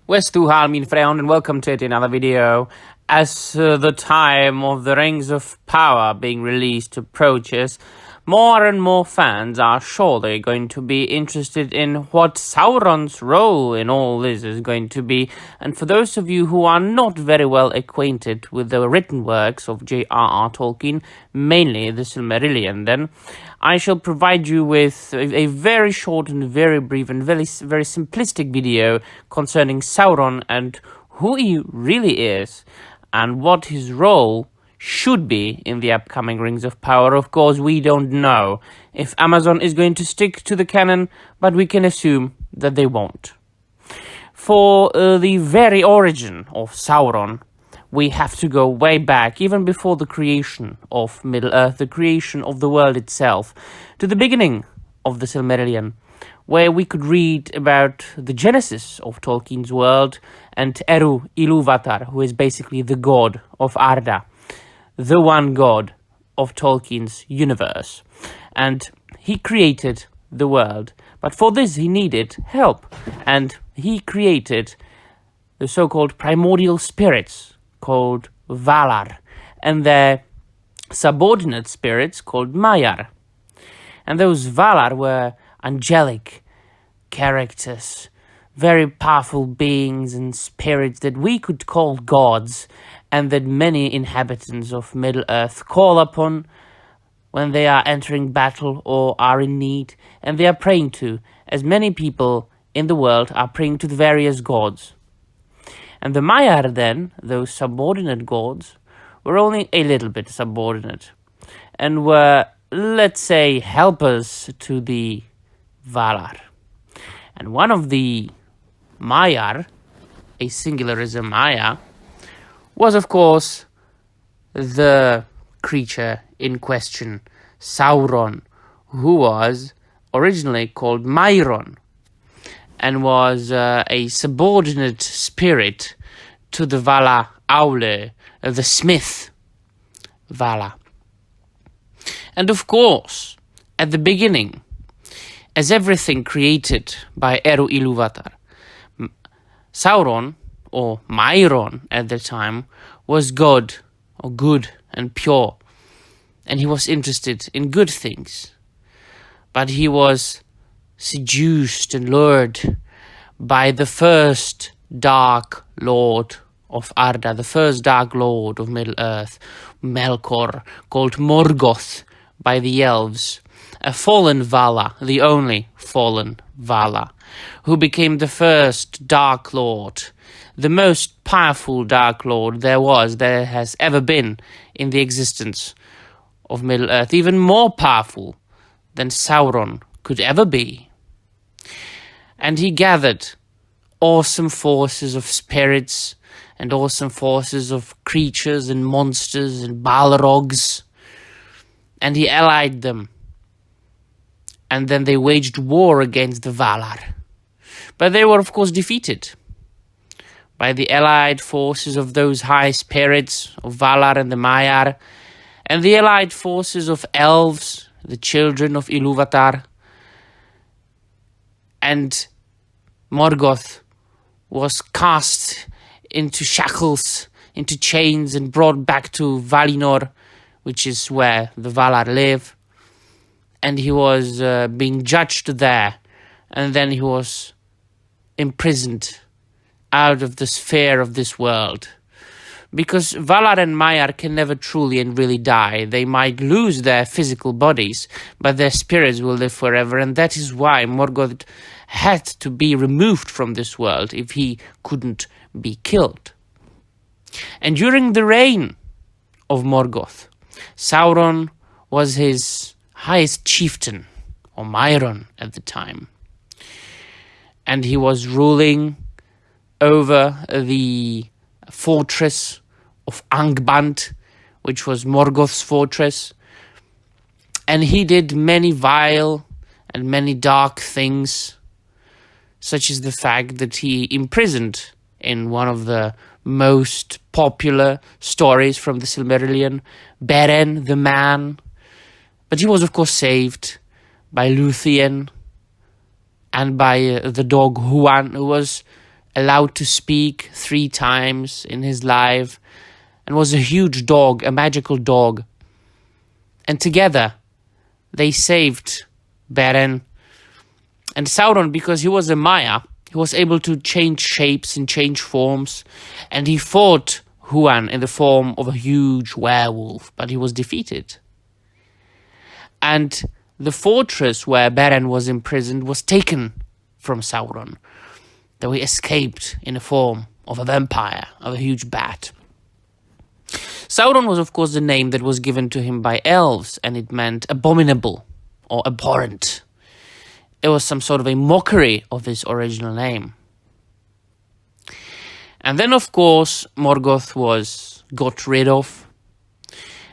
Westuhal, min friend, and welcome to another video. As the time of the Rings of Power being released approaches, more and more fans are surely going to be interested in what Sauron's role in all this is going to be. And for those of you who are not very well acquainted with the written works of J.R.R. Tolkien, mainly the Silmarillion, then I shall provide you with a very short and very brief and very simplistic video concerning Sauron and who he really is and what his role should be in the upcoming Rings of Power. Of course, we don't know if Amazon is going to stick to the canon, but we can assume that they won't. For the very origin of Sauron, we have to go way back, even before the creation of Middle-earth, the creation of the world itself, to the beginning of the Silmarillion, where we could read about the genesis of Tolkien's world and Eru Ilúvatar, who is basically the god of Arda, the one god of Tolkien's universe. And he created the world, but for this he needed help, and he created the so-called primordial spirits, called Valar, and their subordinate spirits called Maiar. And those Valar were angelic characters, very powerful beings and spirits that we could call gods, and that many inhabitants of Middle-earth call upon when they are entering battle or are in need, and they are praying to, as many people in the world are praying to the various gods. And the Maiar then, those subordinate gods, were only a little bit subordinate, and were, let's say, helpers to the Valar. And one of the Maiar, a singular is a Maiar, was of course the creature in question, Sauron, who was originally called Mairon, and was a subordinate spirit to the Vala Aule, the smith Vala. And of course, at the beginning, as everything created by Eru Ilúvatar, Sauron, or Mairon at the time, was God, or good and pure, and he was interested in good things. But he was seduced and lured by the first Dark Lord of Arda, the first Dark Lord of Middle-earth, Melkor, called Morgoth by the elves, a fallen Vala, the only fallen Vala, who became the first Dark Lord, the most powerful Dark Lord there has ever been in the existence of Middle-earth, even more powerful than Sauron could ever be. And he gathered awesome forces of spirits and awesome forces of creatures and monsters and Balrogs, and he allied them. And then they waged war against the Valar. But they were, of course, defeated by the allied forces of those high spirits of Valar and the Maiar, and the allied forces of elves, the children of Ilúvatar. And Morgoth was cast into shackles, into chains, and brought back to Valinor, which is where the Valar live. And he was being judged there, and then he was imprisoned out of the sphere of this world. Because Valar and Maiar can never truly and really die. They might lose their physical bodies, but their spirits will live forever, and that is why Morgoth had to be removed from this world if he couldn't be killed. And during the reign of Morgoth, Sauron was his highest chieftain, or Mairon at the time. And he was ruling over the fortress of Angband, which was Morgoth's fortress. And he did many vile and many dark things, such as the fact that he imprisoned, in one of the most popular stories from the Silmarillion, Beren the man. But he was, of course, saved by Luthien and by the dog Huan, who was allowed to speak 3 times in his life, and was a huge dog, a magical dog. And together, they saved Beren. And Sauron, because he was a Maya, he was able to change shapes and change forms, and he fought Huan in the form of a huge werewolf, but he was defeated. And the fortress where Beren was imprisoned was taken from Sauron, though he escaped in the form of a vampire, of a huge bat. Sauron was, of course, the name that was given to him by elves, and it meant abominable or abhorrent. It was some sort of a mockery of his original name. And then, of course, Morgoth was got rid of.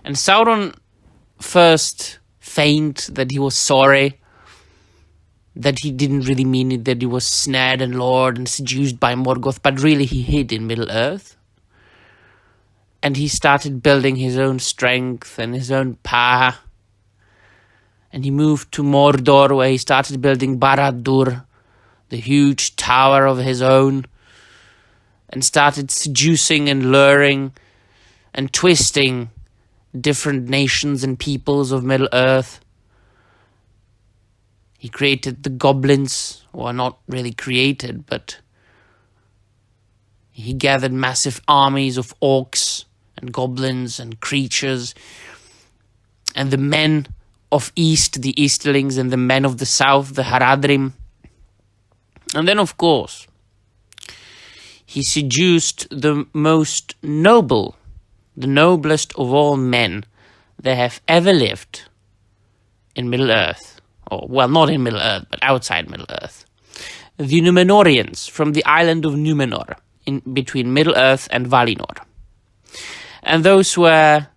And Sauron first feigned that he was sorry, that he didn't really mean it, that he was snared and lured and seduced by Morgoth, but really he hid in Middle-earth. And he started building his own strength and his own power. And he moved to Mordor, where he started building Barad-dûr, the huge tower of his own, and started seducing and luring and twisting different nations and peoples of Middle-earth. He created the goblins, who are not really created, but he gathered massive armies of orcs and goblins and creatures, and the men of East, the Easterlings, and the men of the South, the Haradrim. And then, of course, he seduced the most noble, the noblest of all men that have ever lived in Middle-earth. Or, well, not in Middle-earth, but outside Middle-earth. The Númenóreans from the island of Númenor, in between Middle-earth and Valinor. And those were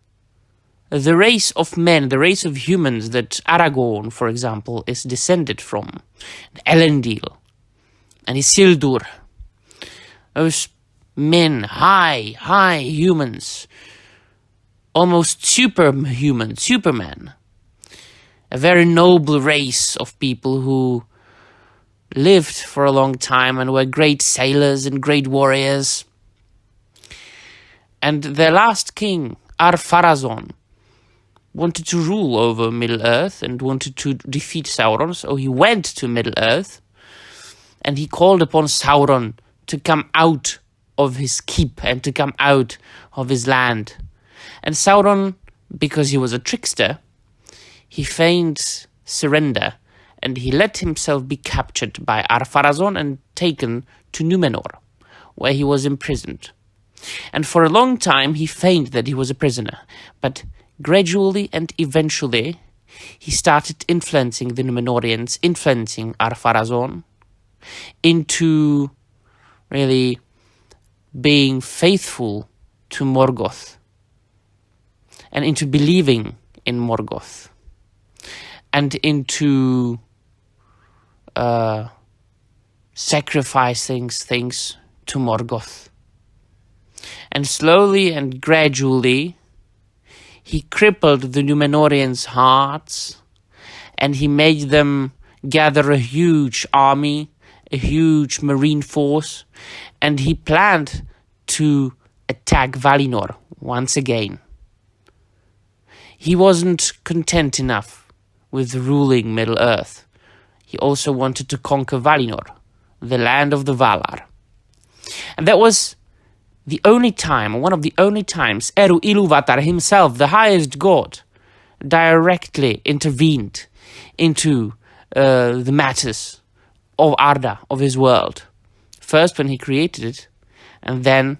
the race of men, the race of humans that Aragorn, for example, is descended from. Elendil and Isildur. Those men, high humans, almost superhuman, supermen. A very noble race of people who lived for a long time and were great sailors and great warriors. And their last king, Ar-Pharazôn, wanted to rule over Middle-earth and wanted to defeat Sauron, so he went to Middle-earth and he called upon Sauron to come out of his keep and to come out of his land. And Sauron, because he was a trickster, he feigned surrender and he let himself be captured by Ar-Pharazôn and taken to Númenor, where he was imprisoned. And for a long time he feigned that he was a prisoner, but gradually and eventually he started influencing the Númenóreans, influencing Ar-Pharazôn into really being faithful to Morgoth and into believing in Morgoth and into sacrificing things to Morgoth. And slowly and gradually he crippled the Númenóreans' hearts and he made them gather a huge army, a huge marine force, and he planned to attack Valinor once again. He wasn't content enough with ruling Middle-earth. He also wanted to conquer Valinor, the land of the Valar. And that was the only time, one of the only times, Eru Ilúvatar himself, the highest god, directly intervened into the matters of Arda, of his world. First when he created it, and then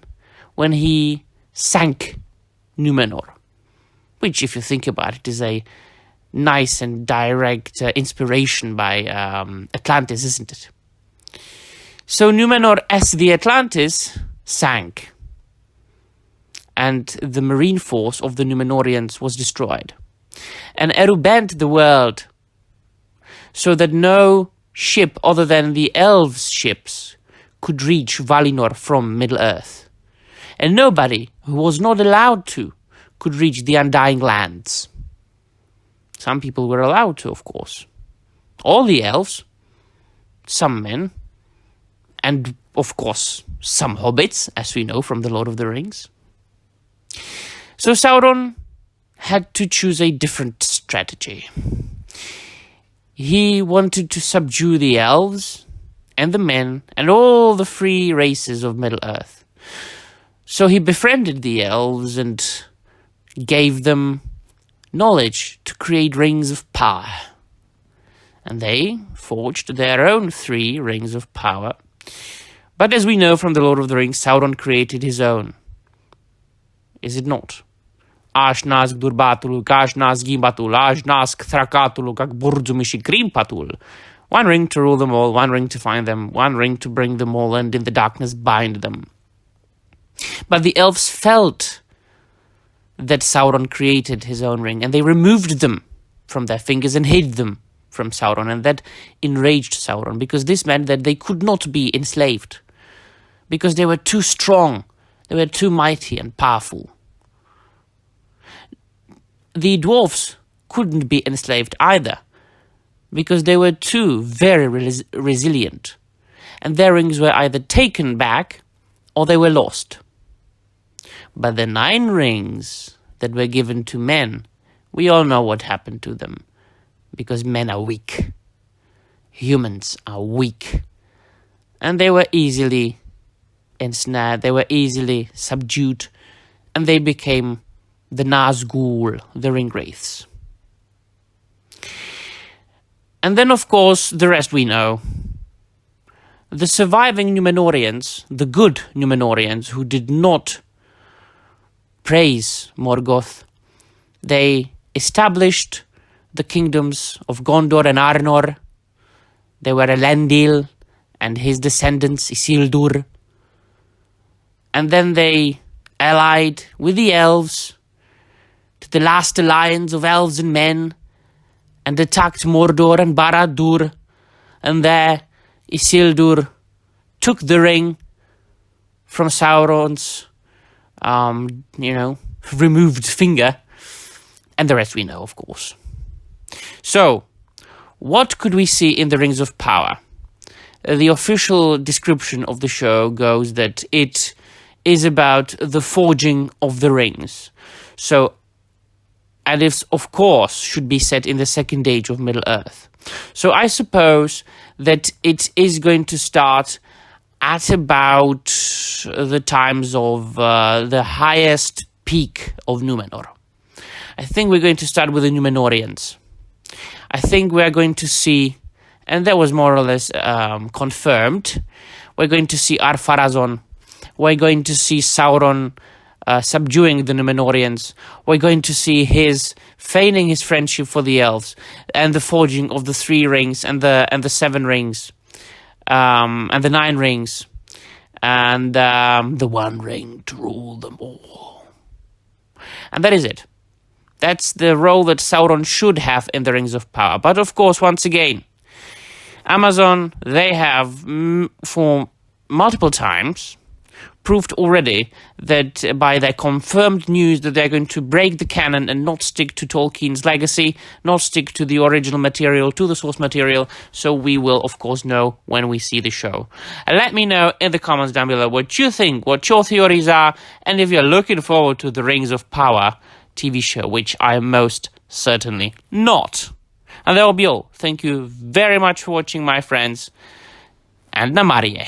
when he sank Númenor, which, if you think about it, is a nice and direct inspiration by Atlantis, isn't it? So Númenor, as the Atlantis, sank, and the marine force of the Númenóreans was destroyed. And Eru bent the world so that no ship other than the elves' ships could reach Valinor from Middle-earth. And nobody who was not allowed to could reach the Undying Lands. Some people were allowed to, of course. All the elves, some men, and of course, some hobbits, as we know from The Lord of the Rings. So Sauron had to choose a different strategy. He wanted to subdue the elves and the men and all the free races of Middle-earth. So he befriended the elves and gave them knowledge to create rings of power. And they forged their own 3 rings of power. But as we know from The Lord of the Rings, Sauron created his own. Is it not? Ashnask durbatul, kashnask gibatul, ashnask thrakatulu, kak burzumishi krimpatul. 1 ring to rule them all, 1 ring to find them, 1 ring to bring them all, and in the darkness bind them. But the elves felt that Sauron created his own ring, and they removed them from their fingers and hid them from Sauron, and that enraged Sauron, because this meant that they could not be enslaved, because they were too strong, they were too mighty and powerful. The dwarfs couldn't be enslaved either, because they were too very resilient, and their rings were either taken back or they were lost. But the 9 rings that were given to men, we all know what happened to them, because men are weak. Humans are weak. And they were easily ensnared, they were easily subdued, and they became the Nazgul, the ring wraiths. And then, of course, the rest we know. The surviving Númenóreans, the good Númenóreans who did not praise Morgoth, they established the kingdoms of Gondor and Arnor. They were Elendil and his descendants, Isildur. And then they allied with the elves to the last alliance of elves and men, and attacked Mordor and Barad-dûr, and there Isildur took the ring from Sauron's, removed finger, and the rest we know, of course. So, what could we see in the Rings of Power? The official description of the show goes that it is about the forging of the rings. So, and it, of course, should be set in the second age of Middle-earth. So I suppose that it is going to start at about the times of the highest peak of Númenor. I think we're going to start with the Númenóreans. I think we are going to see, and that was more or less confirmed, we're going to see Ar-Pharazôn, we're going to see Sauron subduing the Númenóreans, we're going to see his feigning his friendship for the elves, and the forging of the 3 rings, and the 7 rings, and the 9 rings, and the 1 ring to rule them all. And that is it. That's the role that Sauron should have in the Rings of Power. But of course, once again, Amazon, they have, for multiple times, proved already that by their confirmed news that they're going to break the canon and not stick to Tolkien's legacy, not stick to the original material, to the source material, so we will, of course, know when we see the show. And let me know in the comments down below what you think, what your theories are, and if you're looking forward to the Rings of Power TV show, which I am most certainly not. And that will be all. Thank you very much for watching, my friends, and Namarie.